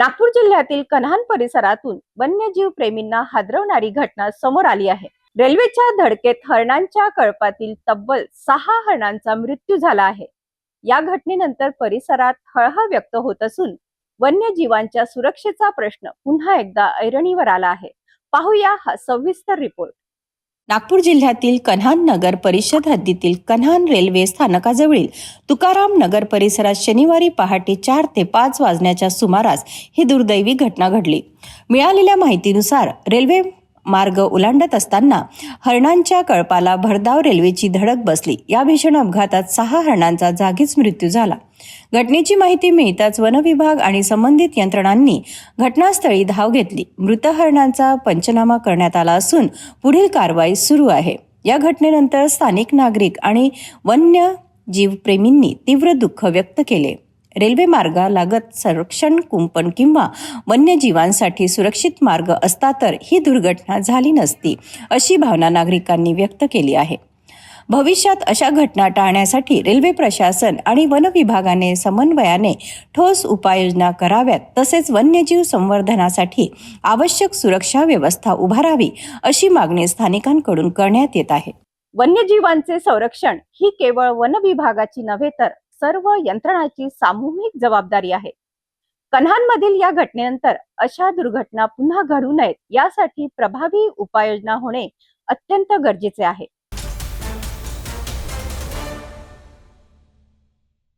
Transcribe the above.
नागपूर जिल्ह्यातील कन्हान परिसरातून वन्यजीव प्रेमींना हादरवणारी घटना समोर आली आहे। रेल्वेच्या धडकेत हरणांच्या कळपातील तब्बल 6 हरणांचा मृत्यू झाला आहे। या घटनेनंतर परिसरात हळहळ व्यक्त होत असून वन्यजीवांच्या सुरक्षेचा प्रश्न पुन्हा एकदा ऐरणीवर आला आहे। पाहूया हा सविस्तर रिपोर्ट। नागपूर जिल्ह्यातील कन्हान नगर परिषद हद्दीतील कन्हान रेल्वे स्थानकाजवळील तुकाराम नगर परिसरात शनिवारी पहाटे 4 ते 5 वाजण्याच्या सुमारास ही दुर्दैवी घटना घडली। मिळालेल्या माहितीनुसार रेल्वे मार्ग ओलांडत असताना हरणांच्या कळपाला भरधाव रेल्वेची धडक बसली। या भीषण अपघातात 6 हरणांचा जागीच मृत्यू झाला। घटनेची माहिती मिळताच वन विभाग आणि संबंधित यंत्रणांनी घटनास्थळी धाव घेतली। मृत हरणांचा पंचनामा करण्यात आला असून पुढील कारवाई सुरू आहे। या घटनेनंतर स्थानिक नागरिक आणि वन्यजीव प्रेमींनी तीव्र दुःख व्यक्त केले। रेल्वे मार्गालगत संरक्षण कुंपण किंवा वन्यजीवांसाठी सुरक्षित मार्ग असता तर ही दुर्घटना झाली नसती, अशी भावना नागरिकांनी व्यक्त केली आहे। भविष्यात अशा घटना टाळण्यासाठी रेल्वे प्रशासन आणि वन विभागाने समन्वयाने ठोस उपाययोजना कराव्यात, तसेच वन्यजीव संवर्धनासाठी आवश्यक सुरक्षा व्यवस्था उभारावी, अशी मागणी स्थानिकांकडून करण्यात येत आहे। वन्यजीवांचे संरक्षण ही केवळ वन विभागाची नव्हे तर सर्व यंत्रणांची सामूहिक जबाबदारी आहे। कन्हानमधील या घटनेनंतर अशा दुर्घटना पुन्हा घडू नयेत यासाठी प्रभावी उपाययोजना होणे अत्यंत गरजेचे आहे।